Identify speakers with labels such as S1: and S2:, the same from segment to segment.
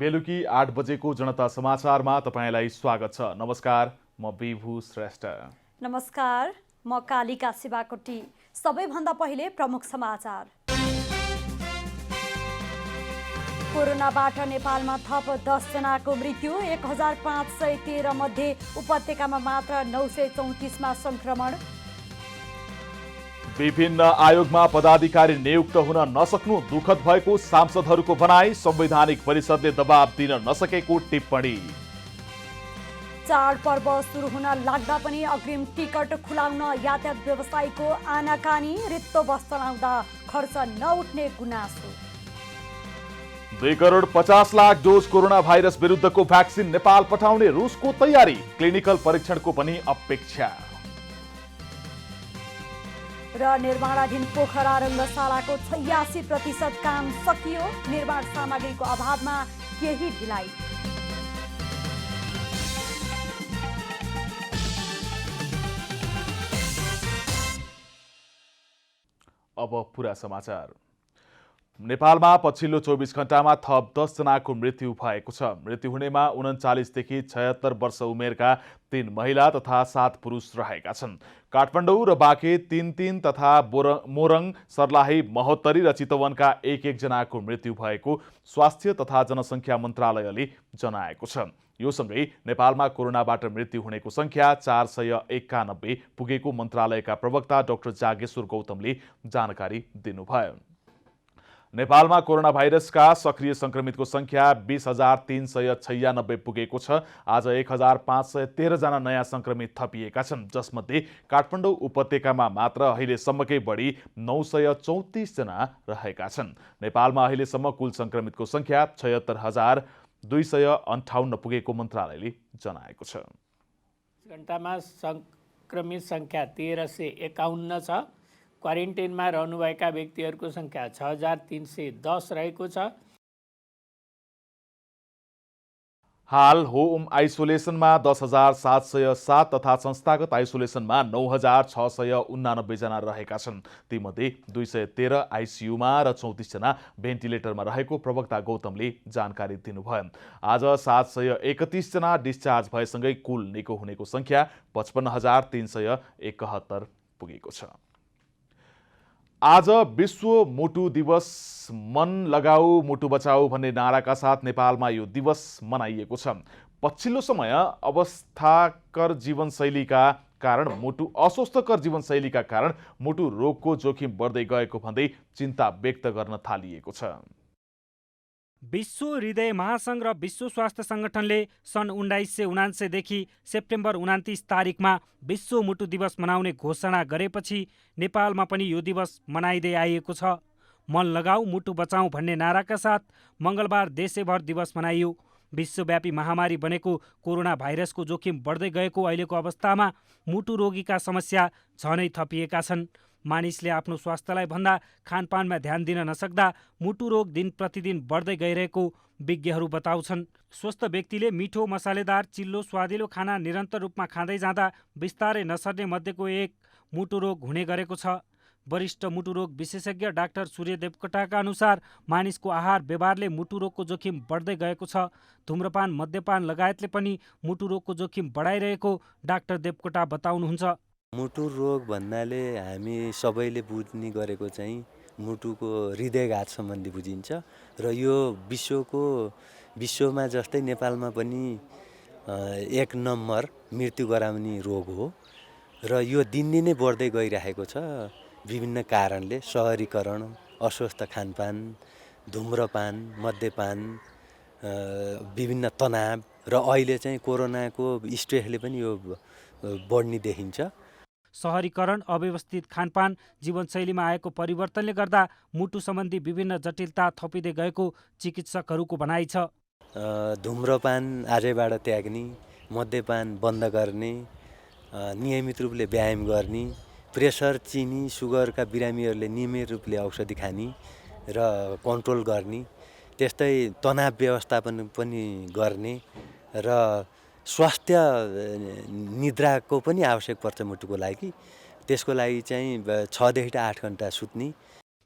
S1: बेलुकी 8 बजेको जनता समाचारमा तपाईलाई स्वागत छ। नमस्कार, म विभु श्रेष्ठ।
S2: नमस्कार, म कालिका शिवाकोटी। सबैभन्दा पहिले प्रमुख समाचार। कोरोनाबाट नेपालमा थप 10 जनाको मृत्यु, 1513 मध्ये उपत्यकामा मात्र 934मा संक्रमण।
S1: विभिन्न आयोगमा पदाधिकारी नियुक्त हुन नसक्नु दुखद भएको सांसदहरूको भनाई, संवैधानिक परिषदले दबाब दिन नसकेको टिप्पणी।
S2: चाडपर्व सुरु हुन लाग्दा पनि अग्रिम टिकट खुलाउन यातायात व्यवसायीको आनाकानी, रित्तो बस चलाउँदा खर्च नउठ्ने गुनासो।
S1: 2 crore 50 lakh dose corona virus विरुद्धको भ्याक्सिन नेपाल पठाउने रुसको तयारी, क्लिनिकल परीक्षणको पनि अपेक्षा।
S2: र निर्माणाधीन पोखरा रङ्गशालाको 86% काम सकियो, निर्माण सामग्रीको अभावमा केही ढिलाइ।
S1: अब पुरा समाचार। नेपालमा पछिल्लो 24 घण्टामा थप 10 जनाको मृत्यु भएको छ। मृत्यु हुनेमा 39 देखि 76 वर्ष उमेरका 3 महिला तथा 7 पुरुष रहेका छन्। काठमाडौँ र बाँके 3 तथा मोरङ, सर्लाही, महोत्तरी र चितवनका 1 जनाको मृत्यु भएको स्वास्थ्य तथा जनसङ्ख्या मन्त्रालयले जनाएको छ। यो सँगै नेपालमा कोरोनाबाट मृत्यु हुनेको संख्या 491 पुगेको मन्त्रालयका प्रवक्ता डाक्टर जागेश्वर गौतमले जानकारी दिनुभयो। नेपालमा कोरोना भाइरसका सक्रिय संक्रमितको संख्या 20,396 पुगेको छ। आज 1,513 जना नयाँ संक्रमित थपिएका छन्, जसमध्ये काठमाडौँ उपत्यकामा मात्र अहिलेसम्मकै बढी 934 जना रहेका छन्। नेपालमा अहिलेसम्म कुल संक्रमितको संख्या 76,258 पुगेको मन्त्रालयले जनाएको छ।
S3: घण्टामा संक्रमित संख्या 1351 छ। क्वारेन्टाइनमा रहनुभएका व्यक्तिहरूको संख्या 6310 रहेको छ।
S1: हाल होम आइसोलेसनमा 10,707 तथा संस्थागत आइसोलेसनमा 9,689 जना रहेका छन्। तीमध्ये 213 आइसियुमा र 34 जना भेन्टिलेटरमा रहेको प्रवक्ता गौतमले जानकारी दिनुभयो। आज 731 जना डिस्चार्ज भएसँगै कुल निको हुनेको संख्या 55,371 पुगेको छ। आज विश्व मुटु दिवस। मन लगाऊ मुटु बचाऊ भन्ने नाराका साथ नेपालमा यो दिवस मनाइएको छ। पछिल्लो समय अस्वस्थकर जीवनशैलीका कारण मुटु रोगको जोखिम बढ्दै गएको भन्दै चिन्ता व्यक्त गर्न थालिएको छ।
S4: विश्व हृदय महासङ्घ र विश्व स्वास्थ्य सङ्गठनले सन् 1979 देखि सेप्टेम्बर 29 तारिकमा विश्व मुटु दिवस मनाउने घोषणा गरेपछि नेपालमा पनि यो दिवस मनाइँदै आइएको छ। मन लगाऊ मुटु बचाऊ भन्ने नाराका साथ मङ्गलबार देशैभर दिवस मनाइयो। विश्वव्यापी महामारी बनेको कोरोना भाइरसको जोखिम बढ्दै गएको अहिलेको अवस्थामा मुटु रोगीका समस्या झनै थपिएका छन्। मानिसले आफ्नो स्वास्थ्यलाई भन्दा खानपानमा ध्यान दिन नसक्दा मुटु रोग दिन प्रतिदिन बढ्दै गइरहेको विज्ञहरू बताउँछन्। स्वस्थ व्यक्तिले मिठो, मसालेदार, चिल्लो, स्वादिलो खाना निरन्तर रूपमा खाँदै जाँदा बिस्तारै नसर्ने मध्येको एक मुटु रोग हुने गरेको छ। वरिष्ठ मुटु रोग विशेषज्ञ डाक्टर सूर्य देवकोटाका अनुसार मानिसको आहार व्यवहारले मुटु रोगको जोखिम बढ्दै गएको छ। धुम्रपान, मद्यपान लगायतले पनि मुटु रोगको जोखिम बढाइरहेको डाक्टर देवकोटा बताउनुहुन्छ।
S5: मुटु रोग भन्नाले हामी सबैले बुझ्ने गरेको चाहिँ मुटुको हृदयघात सम्बन्धी बुझिन्छ र यो विश्वमा जस्तै नेपालमा पनि 1 नम्बर मृत्यु गराउने रोग हो र यो दिनदिनै बढ्दै गइरहेको छ। विभिन्न कारणले सहरीकरण, अस्वस्थ खानपान, धुम्रपान, मद्यपान, विभिन्न तनाव र अहिले चाहिँ कोरोनाको स्ट्रेसले पनि यो बढ्ने देखिन्छ।
S4: सहरीकरण, अव्यवस्थित खानपान, जीवनशैलीमा आएको परिवर्तनले गर्दा मुटु सम्बन्धी विभिन्न जटिलता थपिँदै गएको चिकित्सकहरूको भनाइ छ।
S5: धुम्रपान आजैबाट त्याग्ने, मद्यपान बन्द गर्ने, नियमित रूपले व्यायाम गर्ने, प्रेसर, चिनी, सुगरका बिरामीहरूले नियमित रूपले औषधि खाने र कन्ट्रोल गर्ने, त्यस्तै तनाव व्यवस्थापन पनि गर्ने र स्वास्थ्य निद्राको पनि आवश्यक पर्छ मुटुको लागि। त्यसको लागि चाहिँ 6 देखि 8 घण्टा सुत्ने।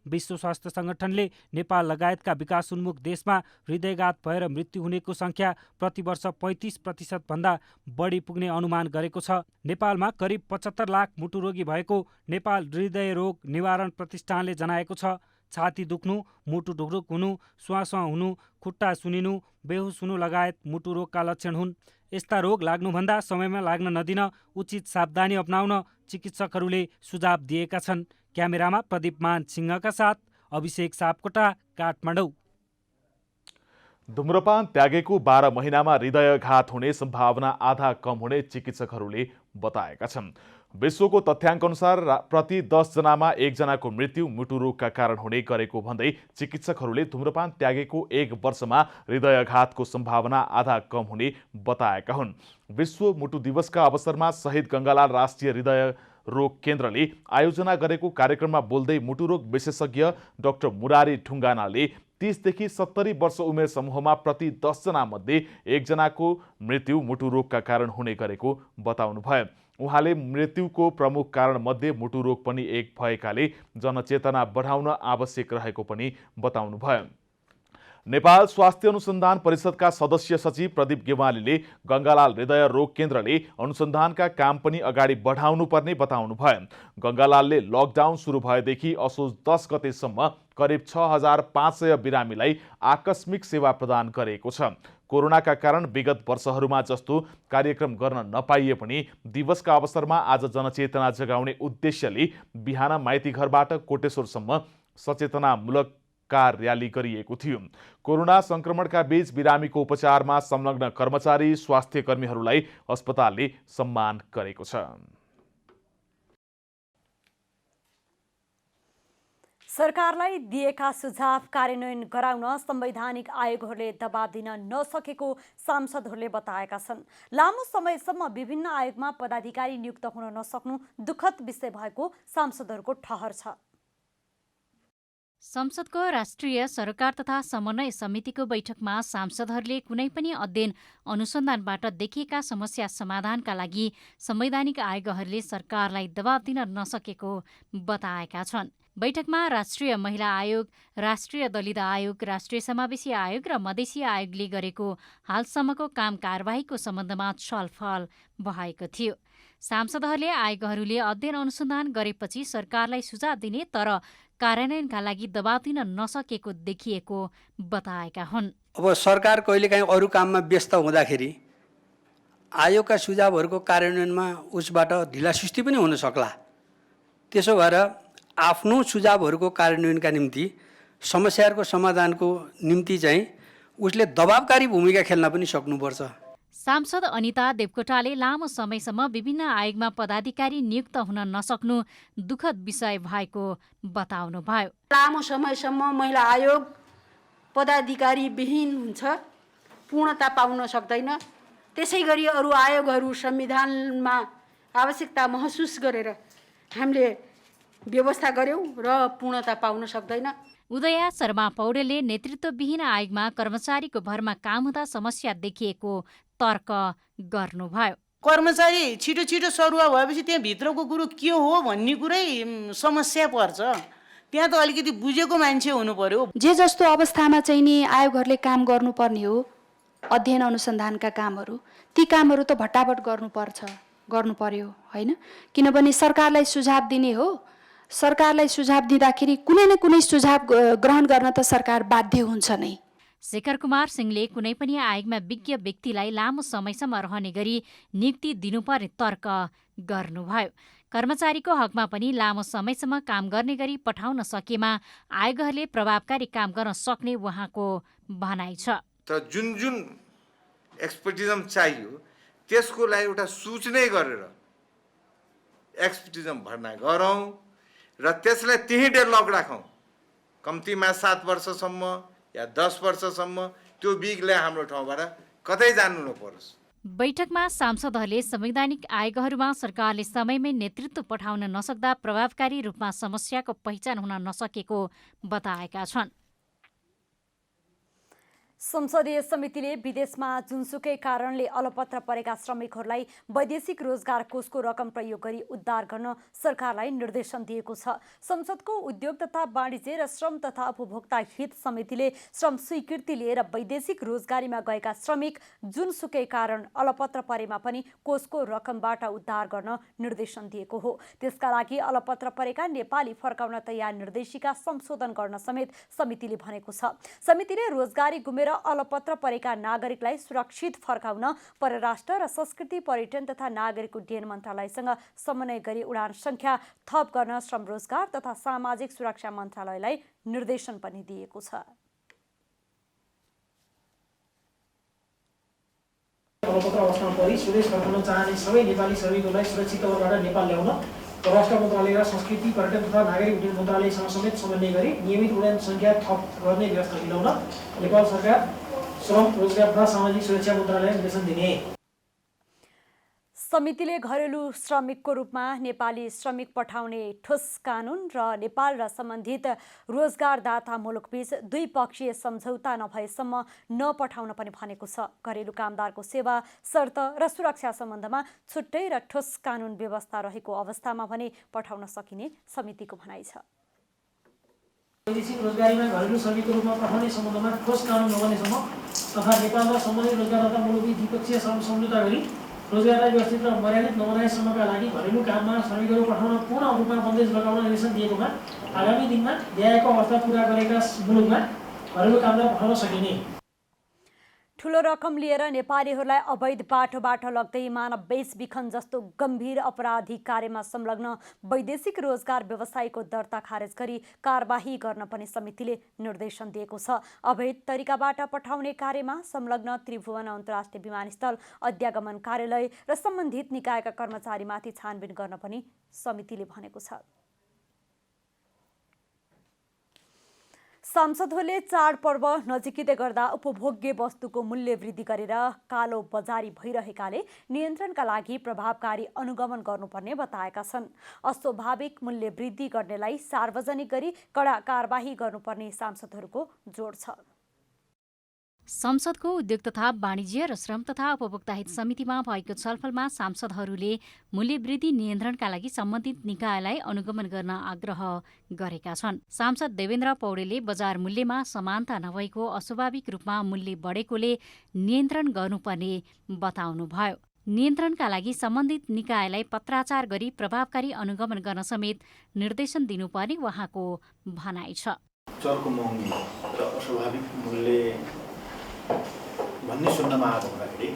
S4: विश्व स्वास्थ्य सङ्गठनले नेपाल लगायतका विकासोन्मुख देशमा हृदयघात भएर मृत्यु हुनेको सङ्ख्या प्रतिवर्ष 35% भन्दा बढी पुग्ने अनुमान गरेको छ। नेपालमा करिब 75 लाख मुटुरोगी भएको नेपाल हृदय रोग निवारण प्रतिष्ठानले जनाएको छ। छाती दुख्नु, मुटु ढुकढुक हुनु, श्वास हुनु, खुट्टा सुनिनु, बेहोस हुनु लगायत मुटु रोगका लक्षण हुन्। यस्ता रोग लाग्नुभन्दा समयमा लाग्न नदिन उचित सावधानी अपनाउन चिकित्सकहरूले सुझाव दिएका छन्। क्यामेरामा प्रदीप मान सिंहका साथ अभिषेक सापकोटा, काठमाडौँ।
S1: धुम्रपान त्यागेको 12 महिनामा हृदयघात हुने सम्भावना आधा कम हुने चिकित्सकहरूले बताएका छन्। विश्वको तथ्याङ्क अनुसार प्रति 10 जनामा 1 जनाको मृत्यु मुटुरोगका कारण हुने गरेको भन्दै चिकित्सकहरूले धुम्रपान त्यागेको 1 वर्षमा हृदयघातको सम्भावना आधा कम हुने बताएका हुन्। विश्व मुटु दिवसका अवसरमा शहीद गङ्गालाल राष्ट्रिय हृदय रोग केन्द्रले आयोजना गरेको कार्यक्रममा बोल्दै मुटुरोग विशेषज्ञ डाक्टर मुरारी ढुङ्गानाले 30 देखि 70 वर्ष उमेर समूहमा प्रति 10 जना मध्ये 1 जनाको मृत्यु मुटुरोगका कारण हुने गरेको बताउनुभयो। उहाँले मृत्युको प्रमुख कारण मध्ये मुटुरोग पनि एक भएकाले जनचेतना बढाउन आवश्यक रहेको पनि बताउनुभयो। नेपाल स्वास्थ्य अनुसन्धान परिषदका सदस्य सचिव प्रदीप गेवालीले गङ्गालाल हृदय रोग केन्द्रले अनुसन्धानका काम पनि अगाडि बढाउनुपर्ने बताउनुभयो। गङ्गालालले लकडाउन सुरु भएदेखि असोज 10 गतेसम्म करिब 6500 बिरामीलाई आकस्मिक सेवा प्रदान गरेको छ। कोरोनाका कारण विगत वर्षहरूमा जस्तो कार्यक्रम गर्न नपाइए पनि दिवसका अवसरमा आज जनचेतना जगाउने उद्देश्यले बिहान माइतीघरबाट कोटेश्वरसम्म सचेतनामूलक कार र्याली गरिएको थियो। कोरोना संक्रमणका बीच बिरामीको उपचारमा संलग्न कर्मचारी स्वास्थ्य कर्मीहरूलाई अस्पतालले सम्मान गरेको छ।
S2: सरकारलाई दिएका सुझाव कार्यान्वयन गराउन संवैधानिक आयोगहरूले दबाब दिन नसकेको सांसदहरूले बताएका छन्। लामो समयसम्म विभिन्न आयोगमा पदाधिकारी नियुक्त हुन नसक्नु दुःखद विषय भएको सांसदहरूको ठहर छ।
S6: संसदको राष्ट्रिय सरकार तथा समन्वय समितिको बैठकमा सांसदहरूले कुनै पनि अध्ययन अनुसन्धानबाट देखिएका समस्या समाधानका लागि संवैधानिक आयोगहरूले सरकारलाई दबाब दिन नसकेको बताएका छन्। बैठकमा राष्ट्रिय महिला आयोग, राष्ट्रिय दलित आयोग, राष्ट्रिय समावेशी आयोग र मधेसी आयोगले गरेको हालसम्मको काम कारबाहीको सम्बन्धमा छलफल भएको थियो। सांसदहरूले आयोगहरूले अध्ययन अनुसन्धान गरेपछि सरकारलाई सुझाव दिने तर कार्यान्वयनका लागि दबाब दिन नसकेको देखिएको बताएका हुन्।
S7: अब सरकार कहिलेकाहीँ अरू काममा व्यस्त हुँदाखेरि आयोगका सुझावहरूको कार्यान्वयनमा उसबाट ढिलासुस्ती पनि हुन सक्ला। त्यसो भएर आफ्नो सुझावहरूको कार्यान्वयनका निम्ति समस्याहरूको समाधानको निम्ति चाहिँ उसले दबावकारी भूमिका खेल्न पनि सक्नुपर्छ।
S6: सांसद अनिता देवकोटाले लामो समयसम्म विभिन्न आयोगमा पदाधिकारी नियुक्त हुन नसक्नु दुःखद विषय भएको बताउनुभयो।
S8: लामो समयसम्म महिला आयोग पदाधिकारी विहीन हुन्छ, पूर्णता पाउन सक्दैन। त्यसै गरी अरू आयोगहरू संविधानमा आवश्यकता महसुस गरेर हामीले व्यवस्था गर्यौं र पूर्णता पाउन सक्दैन।
S6: उदया शर्मा पौडेलले नेतृत्वविहीन आयोगमा कर्मचारीको भरमा काम हुँदा समस्या देखिएको तर्क गर्नुभयो।
S9: कर्मचारी छिटो छिटो सरुवा भएपछि त्यहाँ भित्रको कुरो के हो भन्ने कुरै समस्या पर्छ। त्यहाँ त अलिकति बुझेको मान्छे हुनु पर्यो।
S8: जे जस्तो अवस्थामा चाहिँ नि आयोगहरूले काम गर्नुपर्ने हो, अध्ययन अनुसन्धानका कामहरू, ती कामहरू त भट्टाभट गर्नु पर्यो हैन। किनभने सरकारलाई सुझाव दिने हो, सरकारलाई सुझाव दिँदाखेरि कुनै न कुनै सुझाव ग्रहण गर्न त सरकार बाध्य हुन्छ नै।
S6: शेखर कुमार सिंहले कुनै पनि आयोगमा विज्ञ व्यक्तिलाई लामो समयसम्म रहने गरी नियुक्ति दिनुपर्ने तर्क गर्नुभयो। कर्मचारीको हकमा पनि लामो समयसम्म काम गर्ने गरी पठाउन सकेमा आयोगहरूले प्रभावकारी काम गर्न सक्ने उहाँको भनाइ छ।
S10: त जुन एक्सपर्टिजम चाहियो त्यसको लागि एउटा सूचना गरेर एक्सपर्टिजम भर्ना गरौँ र त्यसलाई त्यही डेडलक राखौँ। कम्तीमा 7 वर्षसम्म या 10 वर्षसम्म त्यो बिगले हाम्रो ठाउँबाट कतै जानु नपरोस्।
S6: बैठकमा सांसदहरूले संवैधानिक आयोगहरूमा सरकारले समयमै नेतृत्व पठाउन नसक्दा प्रभावकारी रूपमा समस्याको पहिचान हुन नसकेको बताएका छन्।
S2: संसदीय समितिले विदेशमा जुनसुकै कारणले अलपत्र परेका श्रमिकहरूलाई वैदेशिक रोजगार कोषको रकम प्रयोग गरी उद्धार गर्न सरकारलाई निर्देशन दिएको छ। संसदको उद्योग तथा वाणिज्य र श्रम तथा उपभोक्ता हित समितिले श्रम स्वीकृति लिएर वैदेशिक रोजगारीमा गएका श्रमिक जुनसुकै कारण अलपत्र परेमा पनि कोषको रकमबाट उद्धार गर्न निर्देशन दिएको हो। त्यसका लागि अलपत्र परेका नेपाली फर्काउन तयार निर्देशिका संशोधन गर्न समेत समितिले भनेको छ। समितिले रोजगारी गुमेर अलपत्र परेका नागरिकलाई सुरक्षित फर्काउन परराष्ट्र र संस्कृति पर्यटन तथा नागरिक उड्डयन मन्त्रालयसँग समन्वय गरी उडान संख्या थप गर्न श्रम रोजगार तथा सामाजिक सुरक्षा मन्त्रालयलाई निर्देशन पनि दिएको छ।
S11: अलपत्र अवस्थामा परि स्वदेश फर्कन चाहने सबै नेपाली श्रमिकहरूलाई सुरक्षित तवरबाट नेपाल ल्याउन परराष्ट्र मन्त्रालय र संस्कृति पर्यटन तथा नागरिक उड्डयन मन्त्रालयसँग समेत समन्वय गरी नियमित उडान संख्या थप गर्ने व्यवस्था मिलाउन नेपाल सरकार श्रम रोजगार तथा सामाजिक सुरक्षा मन्त्रालयलाई निर्देशन दिने।
S2: समितिले घरेलु श्रमिकको रूपमा नेपाली श्रमिक पठाउने ठोस कानुन र नेपाल र सम्बन्धित रोजगारदाता मुलुकबीच द्विपक्षीय सम्झौता नभएसम्म नपठाउन पनि भनेको छ। घरेलु कामदारको सेवा शर्त र सुरक्षा सम्बन्धमा छुट्टै र ठोस कानुन व्यवस्था रहेको अवस्थामा भने पठाउन सकिने समितिको भनाइ छ।
S11: वैदेशिक रोजगारीमा घरेलु श्रमिकको रूपमा पठाउने सम्बन्धमा ठोस कानुन नबनेसम्म तथा नेपाल र सम्बन्धित रोजगारदाता मुलुकबीच द्विपक्षीय सम्झौता गरी रोजगारलाई व्यवस्थित र मर्यादित नबनाएसम्मका लागि घरेलु काममा श्रमिकहरू पठाउन पूर्ण रूपमा बन्देज लगाउन निर्देशन दिएकोमा आगामी दिनमा ल्याएको अवस्था पूरा गरेका मुलुकमा घरेलु कामदार पठाउन सकिने।
S2: ठूलो रकम लिएर नेपालीहरूलाई अवैध बाटोबाट लग्दै मानव बेचबिखन जस्तो गम्भीर अपराधिक कार्यमा संलग्न वैदेशिक रोजगार व्यवसायीको दर्ता खारेज गरी कारबाही गर्न पनि समितिले निर्देशन दिएको छ। अवैध तरिकाबाट पठाउने कार्यमा संलग्न त्रिभुवन अन्तर्राष्ट्रिय विमानस्थल अध्यागमन कार्यालय र सम्बन्धित निकायका कर्मचारीमाथि छानबिन गर्न पनि समितिले भनेको छ। सांसदहरूले चाडपर्व नजिकिँदै गर्दा उपभोग्य वस्तुको मूल्य वृद्धि गरेर कालो बजारी भइरहेकाले नियन्त्रणका लागि प्रभावकारी अनुगमन गर्नुपर्ने बताएका छन्। अस्वाभाविक मूल्य वृद्धि गर्नेलाई सार्वजनिक गरी कडा कारबाही गर्नुपर्ने सांसदहरूको जोड छ।
S6: संसदको उद्योग तथा वाणिज्य र श्रम तथा उपभोक्ता हित समितिमा भएको छलफलमा सांसदहरूले मूल्यवृद्धि नियन्त्रणका लागि सम्बन्धित निकायलाई अनुगमन गर्न आग्रह गरेका छन्। सांसद देवेन्द्र पौडेलले बजार मूल्यमा समानता नभएको अस्वाभाविक रूपमा मूल्य बढेकोले नियन्त्रण गर्नुपर्ने बताउनुभयो। नियन्त्रणका लागि सम्बन्धित निकायलाई पत्राचार गरी प्रभावकारी अनुगमन गर्न समेत निर्देशन दिनुपर्ने उहाँको भनाइ छ।
S12: चर्को महँगी र अस्वाभाविक मूल्य भन्ने सुन्नमा आएको हुँदाखेरि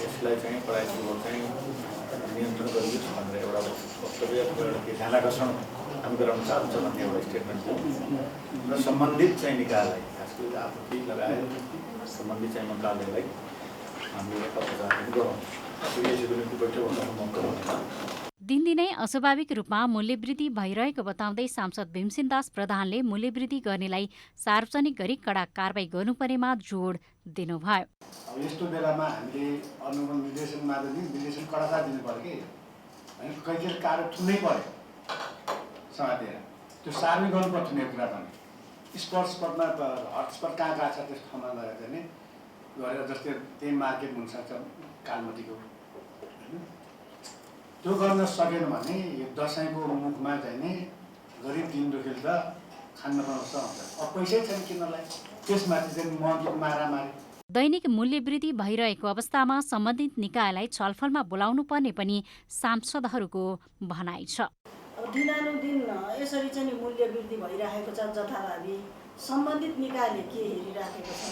S12: यसलाई चाहिँ कडाइपूर्वक चाहिँ नियन्त्रण गरियोस् भनेर एउटा वक्तव्य एउटा ध्यान आकर्षण हामी गराउन चाहन्छ भन्ने एउटा स्टेटमेन्ट थियो र सम्बन्धित चाहिँ निकायलाई खास गरी आपूर्ति लगायत सम्बन्धित चाहिँ मन्त्रालयलाई हामीले पत्राचार गरौँ। यसको निम्ति बैठक बस्नु मौका हुन्छ।
S6: दिनदिनै अस्वाभाविक रूपमा मूल्यवृद्धि भइरहेको बताउँदै सांसद भीमसेनदास प्रधानले मूल्यवृद्धि गर्नेलाई सार्वजनिक गरी कडा कारबाही गर्नुपर्नेमा जोड दिनुभयो।
S13: अब यस्तो बेलामा हामीले अनुगमन निर्देशन मार्फत निर्देशन कडा दिनु पर्यो कि होइन, कहिले कार्य थुनै पर्यो समातेर त्यो सार्वजनिक गर्नुपर्छ नि कुरा पनि स्पट स्पटमा हटस्पट कहाँ कहाँ छ त्यस ठाउँमा गएर चाहिँ गरेर जस्तै त्यही मार्केट हुनसक्छ कालमतीको त्यो गर्न सकेन भने यो दसैँको मुखमा चाहिँ नि गरिब दिन दुखेल त खान नपाउँछ अब पैसै छैन किन्नलाई त्यसमाथि चाहिँ महँगी मारामारी।
S6: दैनिक मूल्यवृद्धि भइरहेको अवस्थामा सम्बन्धित निकायलाई छलफलमा बोलाउनु पर्ने पनि सांसदहरूको भनाइ छ।
S14: दिनानुदिन यसरी चाहिँ मूल्यवृद्धि भइरहेको छ जथाभावी सम्बन्धित निकायले के हेरिराखेको छ,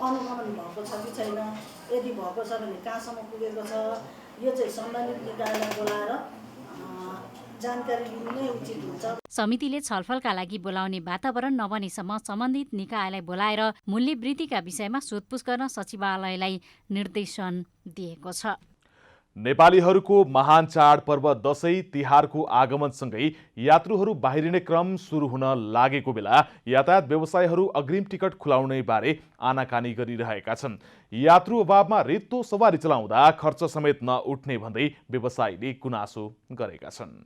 S14: अनुगमन भएको छ कि छैन, यदि भएको छ भने कहाँसम्म पुगेको छ, यो चाहिँ सम्बन्धित निकायलाई बोलाएर जानकारी लिनु नै उचित हुन्छ।
S6: समितिले छलफलका लागि बोलाउने वातावरण नबनेसम्म सम्बन्धित निकायलाई बोलाएर मूल्यवृद्धिका विषयमा सोधपुछ गर्न सचिवालयलाई निर्देशन दिएको छ।
S1: नेपालीहरूको महान चाडपर्व दशैं तिहारको आगमनसँगै यात्रुहरू बाहिरिने क्रम सुरु हुन लागेको बेला यातायात व्यवसायीहरू अग्रिम टिकट खुलाउने बारे आनाकानी गरिरहेका छन्। यात्रु अभावमा रित्तो सवारी चलाउँदा खर्च समेत नउठ्ने भन्दै व्यवसायीले गुनासो गरेका छन्।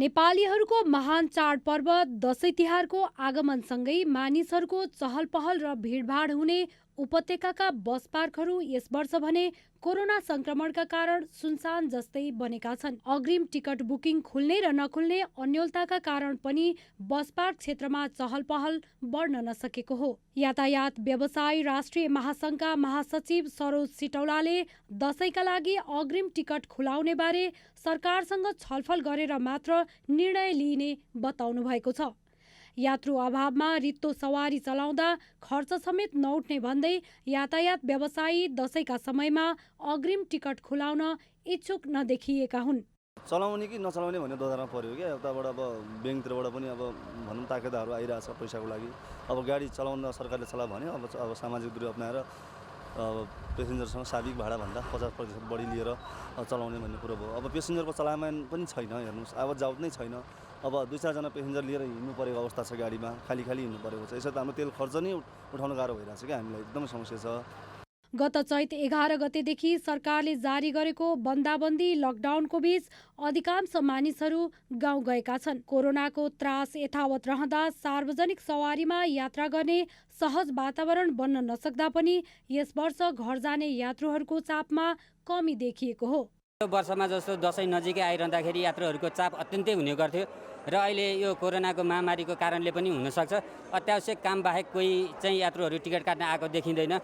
S15: नेपालीहरूको महान चाडपर्व दशैँ तिहारको आगमनसँगै मानिसहरूको चहल पहल र भिडभाड हुने उपत्यकाका बस पार्कहरू यस वर्ष भने कोरोना संक्रमणका कारण सुनसान जस्तै बनेका छन्। अग्रिम टिकट बुकिङ खुल्ने र नखुल्ने अन्योलताका कारण पनि बस पार्क क्षेत्रमा चहल पहल बढ्न नसकेको हो। यातायात व्यवसायी राष्ट्रिय महासङ्घका महासचिव सरोज सिटौलाले दशैँका लागि अग्रिम टिकट खुलाउने बारे सरकारसँग छलफल गरेर मात्र निर्णय लिइने बताउनु भएको छ। यात्रु अभावमा रित्तो सवारी चलाउँदा खर्च समेत नउठ्ने भन्दै यातायात व्यवसायी दशैँका समयमा अग्रिम टिकट खुलाउन इच्छुक नदेखिएका हुन्।
S16: चलाउने कि नचलाउने भन्ने दोधारमा पर्यो क्या। उताबाट अब ब्याङ्कतिरबाट पनि अब भनौँ ताकेदाहरू आइरहेछ पैसाको लागि। अब गाडी चलाउन सरकारले चला भने अब सामाजिक दूरी अपनाएर अब पेसेन्जरसँग साविक भाडाभन्दा 50% बढी लिएर चलाउने भन्ने कुरो भयो। अब पेसेन्जरको चलायमान पनि छैन, हेर्नुहोस् आवत जावत नै छैन। अब 2-4 जना पेसेन्जर लिएर हिँड्नु परेको अवस्था छ, गाडीमा खाली हिँड्नु परेको छ। यसो त हाम्रो तेल खर्च नै उठाउन गाह्रो भइरहेछ क्या, हामीलाई एकदमै समस्या छ।
S15: गत चैत 11 गतेदेखि सरकारले जारी गरेको बन्दाबन्दी लकडाउनको बीच अधिकांश मानिसहरू गाउँ गएका छन्। कोरोनाको त्रास यथावत रहँदा सार्वजनिक सवारीमा यात्रा गर्ने सहज वातावरण बन्न नसक्दा पनि यस वर्ष घर जाने यात्रुहरूको चापमा कमी देखिएको हो।
S17: वर्षमा जस्तो दशैँ नजिकै आइरहँदाखेरि यात्रुहरूको चाप अत्यन्तै हुने गर्थ्यो र अहिले यो कोरोनाको महामारीको कारणले पनि हुनसक्छ अत्यावश्यक काम बाहेक कोही चाहिँ यात्रुहरू टिकट काट्न आएको देखिँदैन।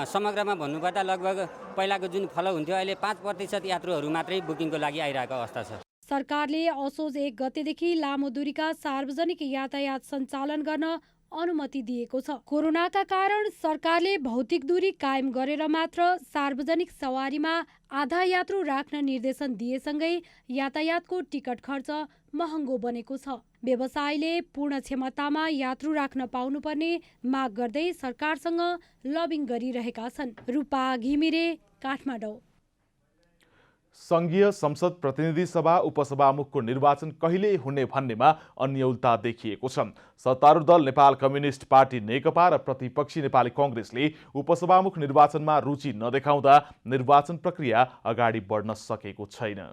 S17: समग्रमा भन्नुपर्दा लगभग पहिलाको जुन फ्लो हुन्थ्यो अहिले 5% यात्रुहरू मात्रै बुकिङको लागि आइरहेको अवस्था छ।
S15: सरकारले असोज 1 गतेदेखि लामो दूरीका सार्वजनिक यातायात सञ्चालन गर्न अनुमति दिएको छ। कोरोनाका कारण सरकारले भौतिक दूरी कायम गरेर मात्र सार्वजनिक सवारीमा आधा यात्रु राख्न निर्देशन दिएसँगै यातायातको टिकट खर्च महँगो बनेको छ। व्यवसायीले पूर्ण क्षमतामा यात्रु राख्न पाउनुपर्ने माग गर्दै सरकारसँग लबिङ गरिरहेका छन्। रूपा घिमिरे, काठमाडौँ।
S1: संघीय संसद प्रतिनिधि सभा उपसभामुखको निर्वाचन कहिले हुने भन्नेमा अन्यलता देखिएको छ। सत्तारूढ दल नेपाल कम्युनिस्ट पार्टी नेकपा र प्रतिपक्षी नेपाली कङ्ग्रेसले उपसभामुख निर्वाचनमा रुचि नदेखाउँदा निर्वाचन प्रक्रिया अगाडि बढ्न सकेको छैन।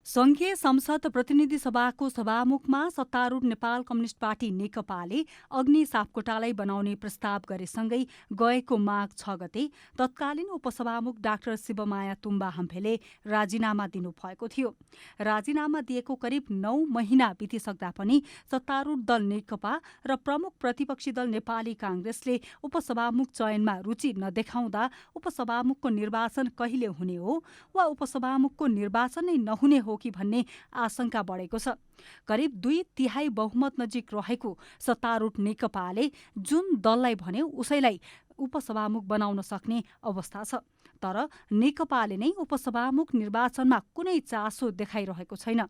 S18: संघीय संसद प्रतिनिधि सभाको सभामुखमा सत्तारूढ नेपाल कम्युनिस्ट पार्टी नेकपाले अग्नि सापकोटालाई बनाउने प्रस्ताव गरेसँगै गएको माघ 6 गते तत्कालीन उपसभामुख डाक्टर शिवमाया तुम्बा हम्फेले राजीनामा दिनुभएको थियो। राजीनामा दिएको करिब 9 महिना बितिसक्दा पनि सत्तारूढ दल नेकपा र प्रमुख प्रतिपक्षी दल नेपाली काङ्ग्रेसले उपसभामुख चयनमा रुचि नदेखाउँदा उपसभामुखको निर्वाचन कहिले हुने हो वा उपसभामुखको निर्वाचन नै नहुने हो कि भन्ने आशंका बढेको छ। करिब 2/3 बहुमत नजिक रहेको सत्तारूढ नेकपाले जुन दललाई भन्यो उसैलाई उपसभामुख बनाउन सक्ने अवस्था छ। तर नेकपाले नै उपसभामुख निर्वाचनमा कुनै चासो देखाइरहेको छैन।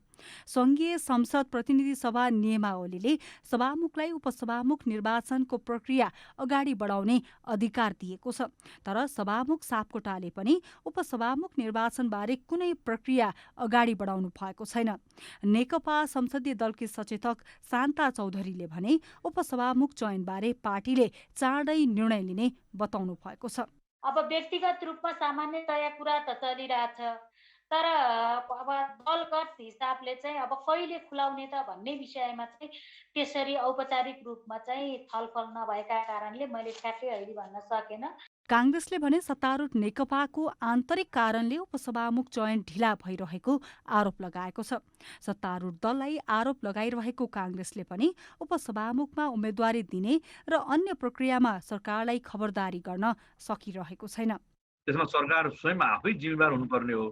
S18: संघीय संसद प्रतिनिधि सभा नियमावलीले सभामुखलाई उपसभामुख निर्वाचनको प्रक्रिया अगाडि बढाउने अधिकार दिएको छ। तर सभामुख सापकोटाले पनि उपसभामुख निर्वाचनबारे कुनै प्रक्रिया अगाडि बढाउनु भएको छैन। नेकपा संसदीय दलकी सचेतक शान्ता चौधरीले भने उपसभामुख चयनबारे पार्टीले चाँडै निर्णय लिने बताउनु भएको छ।
S19: अब व्यक्तिगत रूपमा सामान्यतया कुरा त चलिरहेछ, तर अब दलगत हिसाबले चाहिँ अब कहिले खुलाउने त भन्ने विषयमा चाहिँ त्यसरी औपचारिक रूपमा चाहिँ छलफल नभएका कारणले मैले ठ्याक्कै अहिले भन्न सकेन।
S18: काङ्ग्रेसले भने सत्तारूढ नेकपाको आन्तरिक कारणले उपसभामुख चयन ढिला भइरहेको आरोप लगाएको छ। सत्तारूढ दललाई आरोप लगाइरहेको काङ्ग्रेसले पनि उपसभामुखमा उम्मेदवारी दिने र अन्य प्रक्रियामा सरकारलाई खबरदारी गर्न सकिरहेको छैन।
S20: त्यसमा सरकार स्वयं आफै जिम्मेवार हुनुपर्ने हो।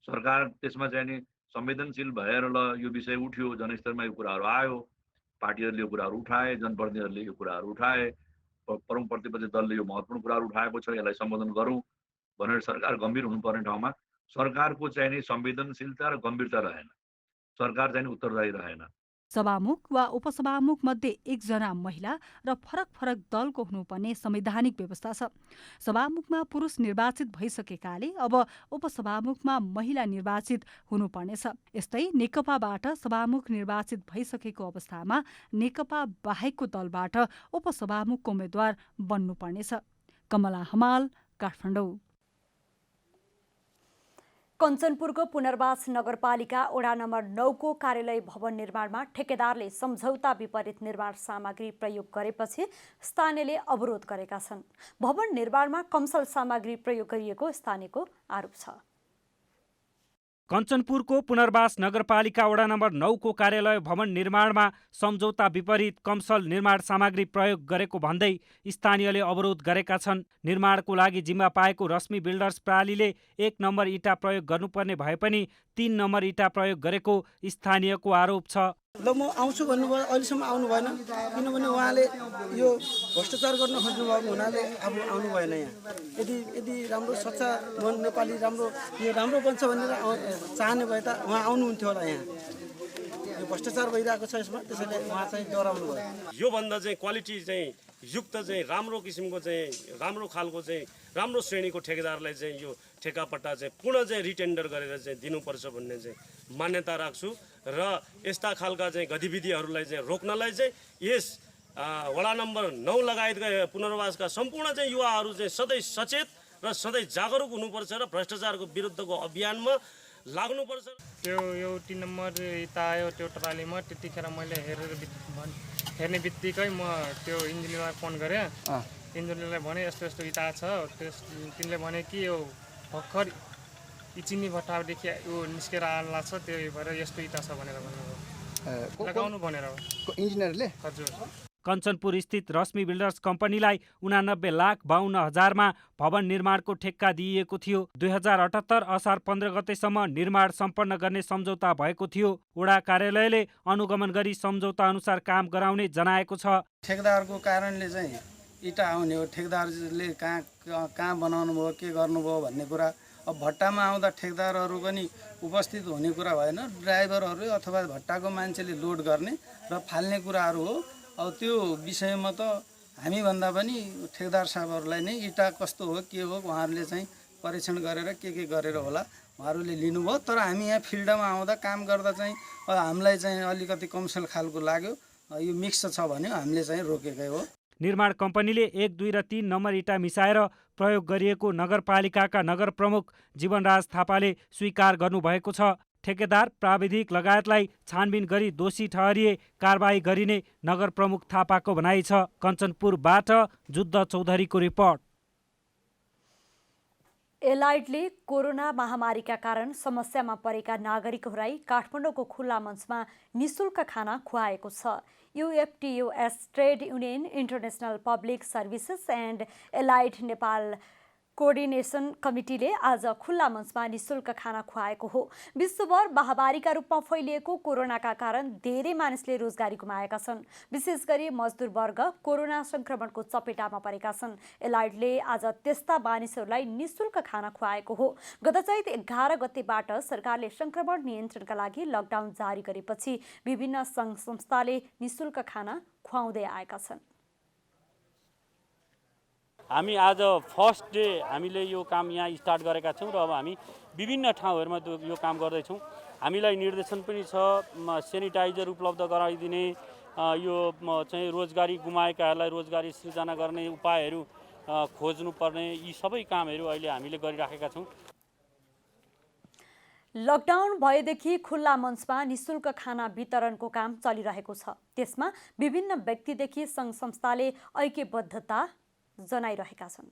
S20: सरकार त्यसमा चाहिँ नि संवेदनशील भएर ल यो विषय उठ्यो, जनस्तरमा यो कुराहरू आयो, पार्टीहरूले यो कुराहरू उठाए, जनप्रतिनिधिहरूले यो कुराहरू उठाए, प्रमुख प्रतिपक्षी दलले यो महत्त्वपूर्ण कुराहरू उठाएको छ, यसलाई सम्बोधन गरौँ भनेर सरकार गम्भीर हुनुपर्ने ठाउँमा सरकारको चाहिँ नि संवेदनशीलता र गम्भीरता रहेन। सरकार चाहिँ उत्तरदायी रहेन।
S18: सभामुख वा उपसभामुख मध्ये 1 जना महिला र फरक फरक दलको हुनुपर्ने संवैधानिक व्यवस्था छ। सभामुखमा पुरुष निर्वाचित भइसकेकाले अब उपसभामुखमा महिला निर्वाचित हुनुपर्नेछ। यस्तै नेकपाबाट सभामुख निर्वाचित भइसकेको अवस्थामा नेकपा बाहेकको दलबाट उपसभामुखको उम्मेद्वार बन्नुपर्नेछ। कमला हमाल, काठमाडौँ।
S2: कञ्चनपुरको पुनर्वास नगरपालिका वडा नम्बर 9 को कार्यालय भवन निर्माणमा ठेकेदारले सम्झौता विपरीत निर्माण सामग्री प्रयोग गरेपछि स्थानीयले अवरोध गरेका छन्। भवन निर्माणमा कमसल सामग्री प्रयोग गरिएको स्थानीयको आरोप छ।
S4: कञ्चनपुरको पुनर्वास नगरपालिका वडा नम्बर 9 को कार्यालय भवन निर्माणमा सम्झौता विपरीत कमसल निर्माण सामग्री प्रयोग गरेको भन्दै स्थानीयले अवरोध गरेका छन्। निर्माणको लागि जिम्मा पाएको रश्मि बिल्डर्स प्रणालीले 1 नम्बर इँटा प्रयोग गर्नुपर्ने भए पनि 3 नम्बर इँटा प्रयोग गरेको स्थानीयको आरोप छ।
S21: ल म आउँछु भन्नुभयो, अहिलेसम्म आउनु भएन, किनभने उहाँले यो भ्रष्टाचार गर्न खोज्नु भएको हुनाले अब आउनु भएन यहाँ। यदि राम्रो सच्चा मन नेपाली राम्रो बन्छ भनेर चाहने भए त उहाँ आउनुहुन्थ्यो होला यहाँ। यो भ्रष्टाचार भइरहेको छ यसमा, त्यसैले उहाँ चाहिँ डराउनु भयो।
S22: योभन्दा चाहिँ क्वालिटी चाहिँ युक्त चाहिँ राम्रो किसिमको चाहिँ राम्रो खालको चाहिँ राम्रो श्रेणीको ठेकेदारलाई चाहिँ यो ठेकापट्टा चाहिँ पुनः चाहिँ रिटेन्डर गरेर चाहिँ दिनुपर्छ भन्ने चाहिँ मान्यता राख्छु र यस्ता खालका चाहिँ गतिविधिहरूलाई चाहिँ रोक्नलाई चाहिँ यस वडा नम्बर 9 लगायतका पुनर्वासका सम्पूर्ण चाहिँ युवाहरू चाहिँ सधैँ सचेत र सधैँ जागरुक हुनुपर्छ र भ्रष्टाचारको विरुद्धको अभियानमा लाग्नुपर्छ।
S23: त्यो यो 3 नम्बर इँटा आयो त्यो टरालीमा, त्यतिखेर मैले हेर्ने बित्तिकै म त्यो इन्जिनियरलाई फोन गरेँ। इन्जिनियरलाई भने यस्तो यस्तो इँटा छ, तिनले भने कि यो भर्खर चिनी भट्टादेखि यो निस्केर आला छ, त्यही भएर यस्तो इँटा छ भनेर भन्नुभयो, लगाउनु भनेर
S21: इन्जिनियरले।
S23: हजुर।
S4: कञ्चनपुर स्थित रश्मि बिल्डर्स कम्पनीलाई 89,52,000 भवन निर्माणको ठेक्का दिइएको थियो। 2078 असार 15 गतेसम्म निर्माण सम्पन्न गर्ने सम्झौता भएको थियो। वडा कार्यालयले अनुगमन गरी सम्झौता अनुसार काम गराउने जनाएको छ।
S21: ठेकेदारको कारणले चाहिँ इँटा आउने हो, ठेकेदारले कहाँ बनाउनु भयो, के गर्नुभयो भन्ने कुरा। अब भट्टामा आउँदा ठेकेदारहरू पनि उपस्थित हुने कुरा भएन, ड्राइभरहरू अथवा भट्टाको मान्छेले लोड गर्ने र फाल्ने कुराहरू हो। अब त्यो विषयमा त हामीभन्दा पनि ठेकेदार साहबहरूलाई नै इँटा कस्तो हो के हो उहाँहरूले चाहिँ परीक्षण गरेर के गरेर होला उहाँहरूले लिनुभयो। तर हामी यहाँ फिल्डमा आउँदा काम गर्दा चाहिँ हामीलाई चाहिँ अलिकति कमसल खालको लाग्यो, यो मिक्स छ भन्यो, हामीले चाहिँ रोकेकै हो।
S4: निर्माण कम्पनीले 1, 2 र 3 नम्बर इँटा मिसाएर प्रयोग गरिएको नगरपालिकाका नगर प्रमुख जीवनराज थापाले स्वीकार गर्नुभएको छ। ठेकेदार, प्राविधिक लगायतलाई छानबिन गरी दोषी ठहरिए कारबाही गरिने नगर प्रमुख थापाको भनाइ छ। कञ्चनपुरबाट जुद्ध चौधरीको रिपोर्ट।
S2: एलाइडले कोरोना महामारीका कारण समस्यामा परेका नागरिकहरूलाई काठमाडौँको खुल्ला मञ्चमा निशुल्क खाना खुवाएको छ। UFTUS trade union, international public services and allied Nepal coordination कमिटीले आज खुल्ला मञ्चमा निशुल्क खाना खुवाएको हो। विश्वभर महामारीका रूपमा फैलिएको कोरोनाका कारण धेरै मानिसले रोजगारी गुमाएका छन्। विशेष गरी मजदुर वर्ग कोरोना संक्रमणको चपेटामा परेका छन्। एलाइडले आज त्यस्ता मानिसहरूलाई निशुल्क खाना खुवाएको हो। गत चैत 11 गतेबाट सरकारले संक्रमण नियन्त्रणका लागि लकडाउन जारी गरेपछि विभिन्न सङ्घ संस्थाले निशुल्क खाना खुवाउँदै आएका छन्।
S24: हामी आज फर्स्ट डे हामीले यो काम यहाँ स्टार्ट गरेका छौँ र अब हामी विभिन्न ठाउँहरूमा यो काम गर्दैछौँ। हामीलाई निर्देशन पनि छ सेनिटाइजर उपलब्ध गराइदिने, यो चाहिँ रोजगारी गुमाएकाहरूलाई रोजगारी सृजना गर्ने उपायहरू खोज्नुपर्ने, यी सबै कामहरू अहिले हामीले गरिराखेका छौँ।
S2: लकडाउन भएदेखि खुल्ला मञ्चमा निशुल्क खाना वितरणको काम चलिरहेको छ। त्यसमा विभिन्न व्यक्तिदेखि सङ्घ संस्थाले ऐक्यबद्धता जनाइरहेका छन्।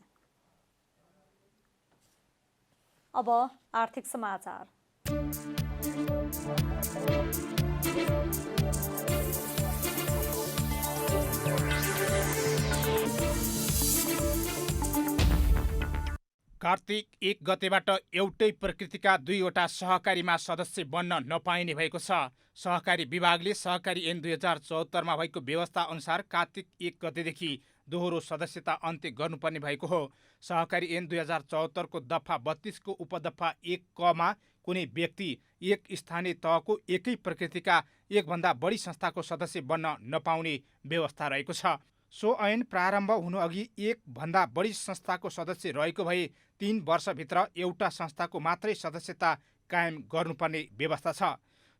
S2: अब आर्थिक समाचार।
S25: कार्तिक 1 गतेबाट एउटै प्रकृतिका 2वटा सहकारीमा सदस्य बन्न नपाइने भएको छ। सहकारी विभागले सहकारी ऐन 2074 भएको व्यवस्था अनुसार कार्तिक 1 गतेदेखि दोहोरो सदस्यता अन्त्य गर्नुपर्ने भएको हो। सहकारी ऐन 2074 को दफा 32 को उपदफा 1 क मा कुनै व्यक्ति एक स्थानीय तहको एकै प्रकृतिका एकभन्दा बढी संस्थाको सदस्य बन्न नपाउने व्यवस्था रहेको छ। सो ऐन प्रारम्भ हुनुअघि एक भन्दा बढी संस्थाको सदस्य रहेको भए 3 वर्षभित्र एउटा संस्थाको मात्रै सदस्यता कायम गर्नुपर्ने व्यवस्था छ।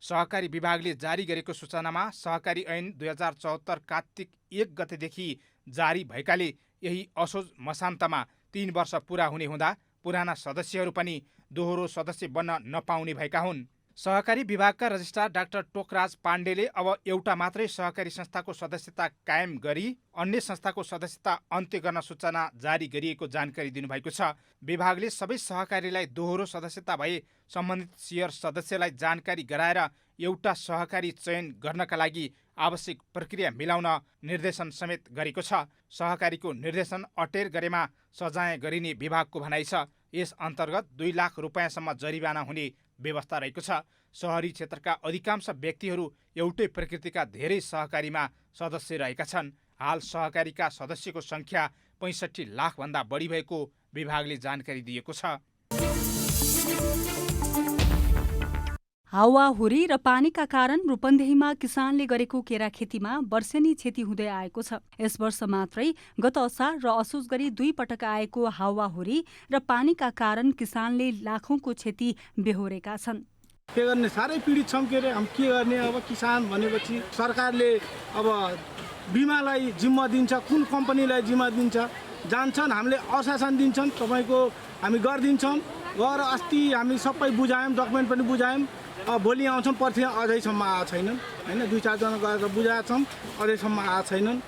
S25: सहकारी विभागले जारी गरेको सूचनामा सहकारी ऐन 2074 कार्तिक 1 गतेदेखि जारी भएकाले यही असोज मसान्तमा 3 वर्ष पुरा हुने हुँदा पुराना सदस्यहरू पनि दोहोरो सदस्य बन्न नपाउने भएका हुन्। सहकारी विभागका रजिस्ट्रार डाक्टर टोकराज पाण्डेले अब एउटा मात्रै सहकारी संस्थाको सदस्यता कायम गरी अन्य संस्थाको सदस्यता अन्त्य गर्न सूचना जारी गरिएको जानकारी दिनुभएको छ। विभागले सबै सहकारीलाई दोहोरो सदस्यता भए सम्बन्धित सेयर सदस्यलाई जानकारी गराएर एउटा सहकारी चयन गर्नका लागि आवश्यक प्रक्रिया मिलाउन निर्देशन समेत गरेको छ। सहकारीको निर्देशन अटेर गरेमा सजाय गरिने विभागको भनाइ छ। यस अन्तर्गत 2 लाख रुपियाँसम्म जरिवाना हुने व्यवस्था रहेको छ। सहरी क्षेत्रका अधिकांश व्यक्तिहरू एउटै प्रकृतिका धेरै सहकारीमा सदस्य रहेका छन्। हाल सहकारीका सदस्यको सङ्ख्या 65 लाखभन्दा बढी भएको विभागले जानकारी दिएको छ।
S18: हावाहुरी र पानीका कारण रूपन्देहीमा किसानले गरेको केरा खेतीमा वर्षेनी क्षति हुँदै आएको छ। यस वर्ष मात्रै गत असार र असोज गरी 2 पटक आएको हावाहुरी र पानीका कारण किसानले लाखौंको क्षति बेहोरेका छन्।
S21: के गर्ने, साह्रै पीडित छौँ। के अरे हम के गर्ने? अब किसान भनेपछि सरकारले अब बिमालाई जिम्मा दिन्छ, कुन कम्पनीलाई जिम्मा दिन्छ जान्छन्, हामीले आश्वासन दिन्छन् तपाईँको हामी गरिदिन्छौँ। गएर अस्ति हामी सबै बुझायौँ, डकुमेन्ट पनि बुझायौँ। भोलि आउँछौँ, पर्सि अझैसम्म आएको छैनन् होइन। 2-4 जना गएर बुझाएका छौँ, अझैसम्म आएको छैनन्।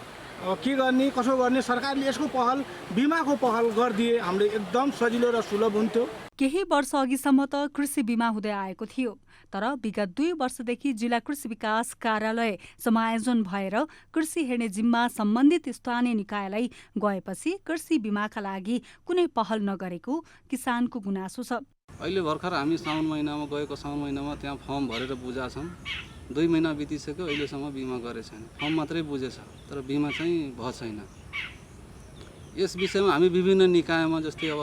S21: के गर्ने, कसो गर्ने? सरकारले यसको पहल, बिमाको पहल गरिदिए हामीले एकदम सजिलो र सुलभ हुन्थ्यो।
S18: केही वर्ष अघिसम्म त कृषि बिमा हुँदै आएको थियो, तर विगत 2 वर्षदेखि जिल्ला कृषि विकास कार्यालय समायोजन भएर कृषि हेर्ने जिम्मा सम्बन्धित स्थानीय निकायलाई गएपछि कृषि बिमाका लागि कुनै पहल नगरेको किसानको गुनासो छ।
S3: अहिले भर्खर हामी साउन महिनामा गएको, साउन महिनामा त्यहाँ फर्म भरेर बुझाछौँ। 2 महिना बितिसक्यो, अहिलेसम्म बिमा गरे छैन। फर्म मात्रै बुझेछ, तर बिमा चाहिँ भएको छैन। यस विषयमा हामी विभिन्न निकायमा, जस्तै अब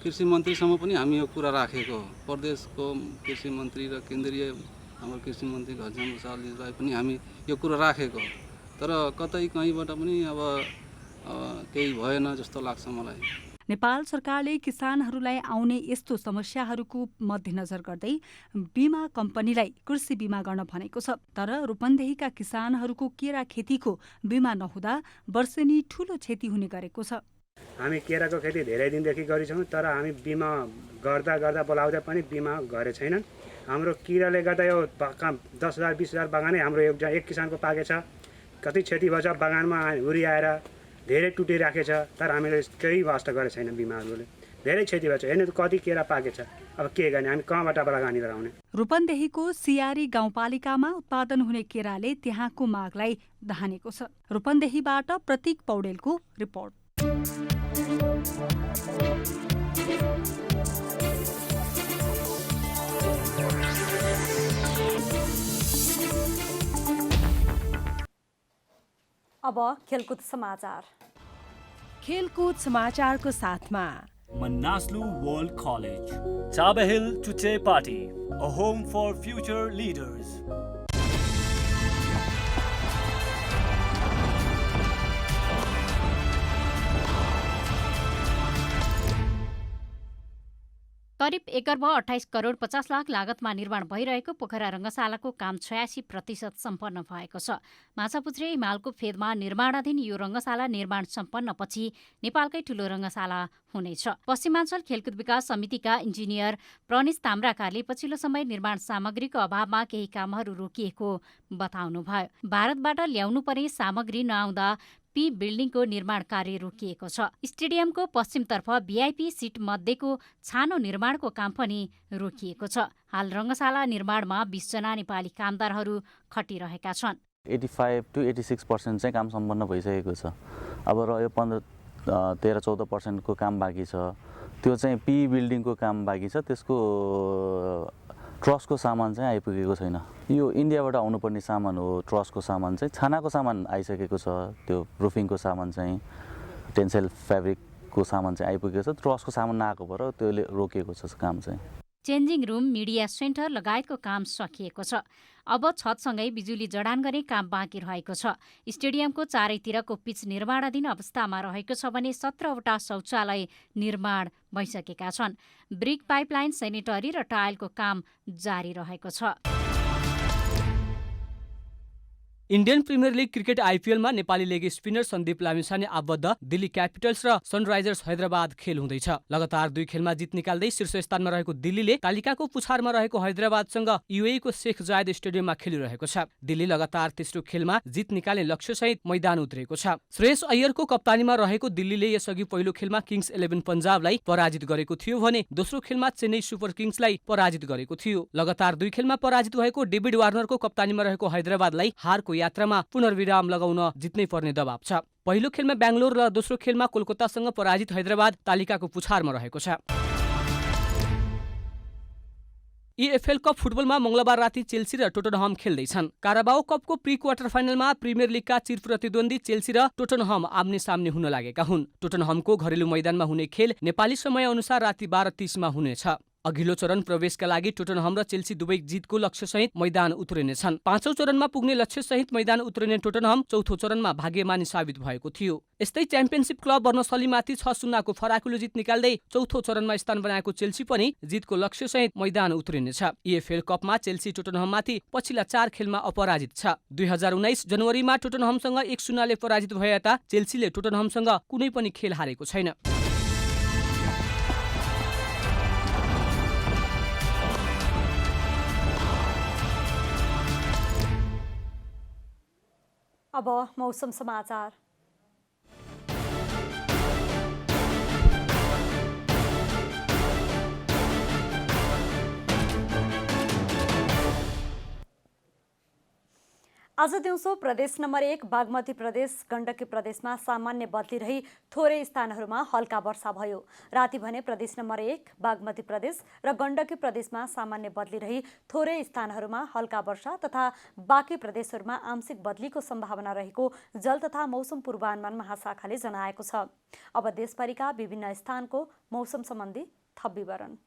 S3: कृषि मन्त्रीसम्म पनि हामी यो कुरा राखेको हो। प्रदेशको कृषि मन्त्री र केन्द्रीय हाम्रो कृषि मन्त्री घनश्याम भुषालजीलाई पनि हामी यो कुरा राखेको, तर कतै कहीँबाट पनि अब केही भएन जस्तो लाग्छ मलाई।
S18: नेपाल सरकारले किसानहरूलाई आउने यस्तो समस्याहरूको मध्यनजर गर्दै बिमा कम्पनीलाई कृषि बिमा गर्न भनेको छ, तर रूपन्देहीका किसानहरूको केरा खेतीको बिमा नहुँदा वर्षेनी ठूलो क्षति हुने गरेको छ।
S5: हामी केराको खेती धेरै दिनदेखि गरिछौँ, तर हामी बिमा गर्दा बोलाउँदा पनि बिमा गरे छैनन्। हाम्रो किराले गर्दा यो 10,000 20,000 बागानै हाम्रो एक किसानको पाकेछ। कति क्षति भएछ, बगानमा हुरी आएर धेरै टुटिराखेछ, तर हामीले केही वास्ता गरेको छैन। बिमाहरूले धेरै क्षति भएछ। हेर्नु त कति केरा पाकेछ। अब के गर्ने, हामी कहाँबाट लगानी गराउने?
S18: रूपन्देहीको सियारी गाउँपालिकामा उत्पादन हुने केराले त्यहाँको मागलाई धानेको छ। रूपन्देहीबाट प्रतीक पौडेलको रिपोर्ट।
S2: अब खेलकुद समाचार।
S7: खेलकुद समाचारको साथमा
S8: Manaslu World College, Tabahil Tuche Party, a home for future leaders.
S6: करिब 1 अर्ब 28 करोड 50 लाख लागतमा निर्माण भइरहेको पोखरा रङ्गशालाको काम 86% सम्पन्न भएको छ। माछापुच्छ्रे हिमालको फेदमा निर्माणाधीन यो रङ्गशाला निर्माण सम्पन्नपछि नेपालकै ठूलो रङ्गशाला हुनेछ। पश्चिमाञ्चल खेलकुद विकास समितिका इन्जिनियर प्रणेश ताम्राकारले पछिल्लो समय निर्माण सामग्रीको अभावमा केही कामहरू रोकिएको बताउनुभयो। भारतबाट ल्याउनु पर्ने सामग्री नआउँदा पी बिल्डिङको निर्माण कार्य रोकिएको छ। स्टेडियमको पश्चिमतर्फ भिआइपी सिट मध्येको छानो निर्माणको काम पनि रोकिएको छ। हाल रङ्गशाला निर्माणमा 20 जना नेपाली कामदारहरू खटिरहेका छन्।
S16: 85 to 86% चाहिँ काम सम्पन्न भइसकेको छ। अब रह्यो 13-14% को काम बाँकी छ। त्यो चाहिँ पी बिल्डिङको काम बाँकी छ। त्यसको ट्रसको सामान चाहिँ आइपुगेको छैन। यो इन्डियाबाट आउनुपर्ने सामान हो। ट्रसको सामान चाहिँ छानाको सामान आइसकेको छ। त्यो रुफिङको सामान चाहिँ टेन्सेल फ्याब्रिकको सामान चाहिँ आइपुगेको छ। ट्रसको सामान नआएको भएर त्यसले रोकिएको छ काम चाहिँ।
S6: चेन्जिङ रुम, मिडिया सेन्टर लगायतको काम सकिएको छ। अब छतसँगै बिजुली जडान गर्ने काम बाँकी रहेको छ। स्टेडियमको चारैतिरको पिच निर्माणाधीन अवस्थामा रहेको छ भने 17वटा शौचालय निर्माण भइसकेका छन्। ब्रिक पाइपलाइन, सेनिटरी र टाइलको काम जारी रहेको छ।
S9: इन्डियन प्रिमियर लिग क्रिकेट आइपिएलमा नेपाली लेग स्पिनर सन्दीप लामिछाने आबद्ध दिल्ली क्यापिटल्स र सनराइजर्स हैदराबाद खेल हुँदैछ। लगातार 2 खेलमा जित निकाल्दै शीर्ष स्थानमा रहेको दिल्लीले तालिकाको पुछारमा रहेको हैदराबादसँग युएई को शेख जायद स्टेडियममा खेलिरहेको छ। दिल्ली लगातार तेस्रो खेलमा जित निकाल्ने लक्ष्यसहित मैदान उत्रेको छ। श्रेयस अय्यरको कप्तानीमा रहेको दिल्लीले यसअघि पहिलो खेलमा किङ्स 11 पन्जाबलाई पराजित गरेको थियो भने दोस्रो खेलमा चेन्नई सुपर किङ्सलाई पराजित गरेको थियो। लगातार 2 खेलमा पराजित भएको डेभिड वार्नरको कप्तानीमा रहेको हैदराबादलाई हारको यात्रामा पुनर्विराम लगाउन जित्नै पर्ने दबाव छ। पहिलो खेलमा बेंगलोर र दोस्रो खेलमा कोलकातासँग पराजित हैदराबाद तालिकाको पुछारमा रहेको छ। EFL कप फुटबलमा मंगलबार राति चेल्सी र टोटनहम खेल्दैछन्। काराबाओ कपको प्री क्वार्टर फाइनलमा प्रिमियर लिगका चिर प्रतिद्वन्दी चेल्सी र टोटनहम आम्ने सामने हुन लागेका हुन्। टोटनहमको घरेलु मैदानमा हुने खेल नेपाली समय अनुसार राति 12:30 मा हुनेछ। अघिल्लो चरण प्रवेशका लागि टोटनहम र चेल्सी दुवै जितको लक्ष्यसहित मैदान उत्रिनेछन्। 5औं चरणमा पुग्ने लक्ष्यसहित मैदान उत्रिने टोटनहम 4थो चरणमा भाग्यमानी साबित भएको थियो। यस्तै च्याम्पियनशिप क्लब बर्नसलीमाथि 6-0 को फराकिलो जित निकाल्दै 4थो चरणमा स्थान बनाएको चेल्सी पनि जितको लक्ष्यसहित मैदान उत्रिनेछ। EFL कपमा चेल्सी टोटनहममाथि पछिल्ला 4 खेलमा अपराजित छ। 2019 जनवरीमा टोटनहमसँग 1-0 ले पराजित भए यता चेल्सीले टोटनहमसँग कुनै पनि खेल हारेको छैन।
S2: अब मौसम समाचार। आज दिउँसो प्रदेश नम्बर 1 बागमती प्रदेश गण्डकी प्रदेशमा सामान्य बदली रही थोरै स्थानहरूमा हल्का वर्षा भयो। राति भने प्रदेश नम्बर 1 बागमती प्रदेश र गण्डकी प्रदेशमा सामान्य बदली रही थोरै स्थानहरूमा हल्का वर्षा तथा बाँकी प्रदेशहरूमा आंशिक बदलीको सम्भावना रहेको जल तथा मौसम पूर्वानुमान महाशाखाले जनाएको छ। अब देशभरिका विभिन्न स्थानको मौसम सम्बन्धी थप विवरण।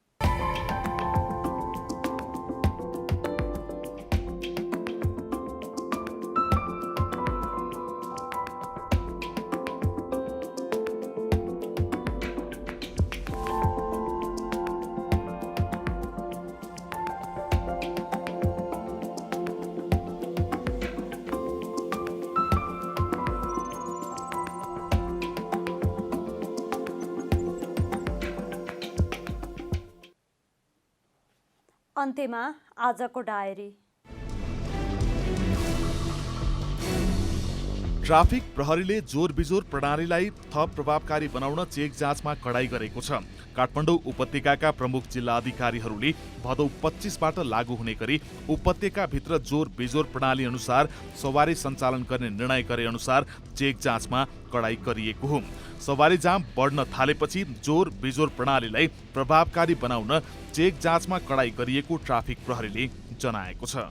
S2: अन्त्यमा आजको डायरी।
S1: ट्राफिक प्रहरीले जोर बिजोर प्रणालीलाई थप प्रभावकारी बनाउन चेक जाँचमा कडाई गरेको छ। काठमाडौँ उपत्यकाका प्रमुख जिल्ला अधिकारीहरूले भदौ 25 बाट लागू हुने गरी उपत्यकाभित्र जोर बिजोर प्रणाली अनुसार सवारी सञ्चालन गर्ने निर्णय गरे अनुसार चेक जाँचमा कडाई गरिएको हो। सवारी जाम बढ्न थालेपछि जोर बिजोर प्रणालीलाई प्रभावकारी बनाउन चेक जाँचमा कडाई गरिएको ट्राफिक प्रहरीले जनाएको छ।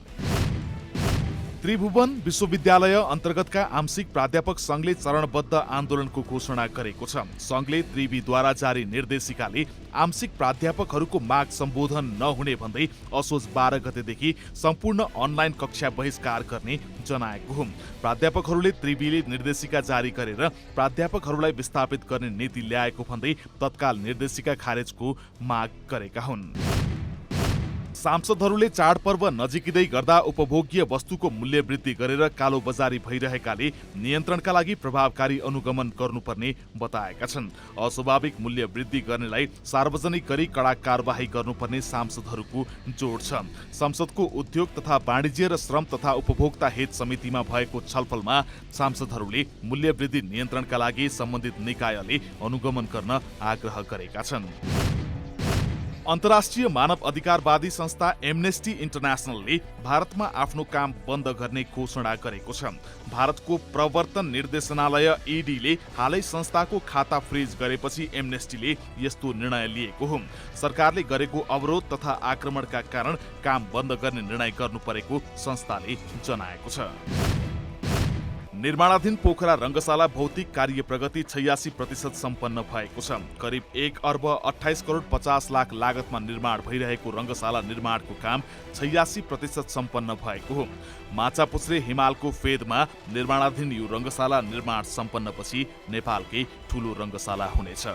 S1: त्रिभुवन विश्वविद्यालय अन्तर्गतका आंशिक प्राध्यापक संघले चरणबद्ध आन्दोलनको घोषणा गरेको छ। संघले त्रिवीद्वारा जारी निर्देशिकाले आंशिक प्राध्यापकहरूको माग सम्बोधन नहुने भन्दै असोज 12 गतेदेखि सम्पूर्ण अनलाइन कक्षा बहिष्कार गर्ने जनाएको हो। प्राध्यापकहरूले त्रिवीले निर्देशिका जारी गरेर प्राध्यापकहरूलाई विस्थापित गर्ने नीति ल्याएको भन्दै तत्काल निर्देशिका खारेजको माग गरेका हुन्। सांसदहरूले चाडपर्व नजिकिँदै गर्दा उपभोग्य वस्तुको मूल्य वृद्धि गरेर कालोबजारी भइरहेकाले नियन्त्रणका लागि प्रभावकारी अनुगमन गर्नुपर्ने बताएका छन्। अस्वाभाविक मूल्य वृद्धि गर्नेलाई सार्वजनिक गरी कडा कारबाही गर्नुपर्ने सांसदहरूको जोड छ। संसदको उद्योग तथा वाणिज्य र श्रम तथा उपभोक्ता हित समितिमा भएको छलफलमा सांसदहरूले मूल्य वृद्धि नियन्त्रणका लागि सम्बन्धित निकायले अनुगमन गर्न आग्रह गरेका छन्। अन्तर्राष्ट्रिय मानव अधिकारवादी संस्था एमनेस्टी इन्टरनेसनलले भारतमा आफ्नो काम बन्द गर्ने घोषणा गरेको छ। भारतको प्रवर्तन निर्देशनालय ईडीले हालै संस्थाको खाता फ्रिज गरेपछि एमनेस्टीले यस्तो निर्णय लिएको हो। सरकारले गरेको अवरोध तथा आक्रमणका कारण काम बन्द गर्ने निर्णय गर्नु परेको संस्थाले जनाएको छ। निर्माणाधीन पोखरा रङ्गशाला भौतिक कार्य प्रगति 86% सम्पन्न भएको छ। करिब 1 अर्ब 28 करोड 50 लाख लागतमा निर्माण भइरहेको रङ्गशाला निर्माणको काम 86% सम्पन्न भएको हो। माछापुच्छ्रे हिमालको फेदमा निर्माणाधीन यो रङ्गशाला निर्माण सम्पन्नपछि नेपालकै ठूलो रङ्गशाला हुनेछ।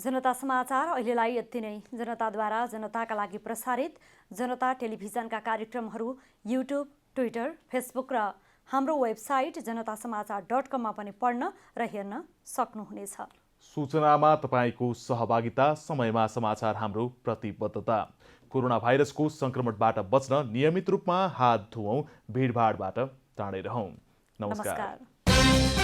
S2: जनता समाचार अहिलेलाई यति नै। जनताद्वारा जनताका लागि प्रसारित जनता टेलिभिजनका कार्यक्रमहरू युट्युब, ट्विटर, फेसबुक र हाम्रो वेबसाइट जनतासमाचार.com मा पनि पढ्न र हेर्न सक्नुहुनेछ।
S1: सूचनामा तपाईँको सहभागिता, समयमा समाचार हाम्रो प्रतिबद्धता। कोरोना भाइरसको संक्रमणबाट बच्न नियमित रूपमा हात धुवौं, भिडभाडबाट टाढै रहौं। नमस्कार।